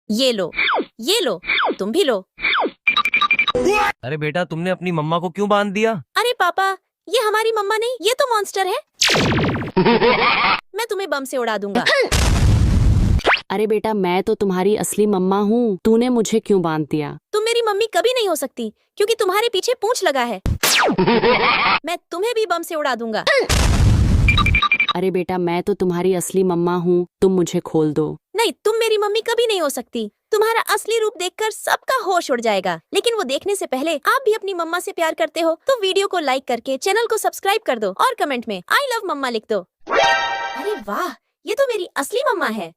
ये लो, ये लो, तुम भी लो। अरे बेटा, तुमने अपनी मम्मा को क्यों बांध दिया? अरे पापा, ये हमारी मम्मा नहीं, ये तो मॉन्स्टर है। मैं तुम्हें बम से उड़ा दूंगा। अरे बेटा, मैं तो तुम्हारी असली मम्मा हूँ, तूने मुझे क्यों बांध दिया? तुम मेरी मम्मी कभी नहीं हो सकती, क्योंकि तुम्हारे पीछे पूंछ लगा है। मैं तुम्हें भी बम से उड़ा दूंगा। अरे बेटा, मैं तो तुम्हारी असली मम्मा हूँ, तुम मुझे खोल दो। नहीं, तुम मेरी मम्मी कभी नहीं हो सकती। तुम्हारा असली रूप देखकर सबका होश उड़ जाएगा। लेकिन वो देखने से पहले आप भी अपनी मम्मा से प्यार करते हो तो वीडियो को लाइक करके चैनल को सब्सक्राइब कर दो और कमेंट में आई लव मम्मा लिख दो। अरे वाह, ये तो मेरी असली मम्मा है।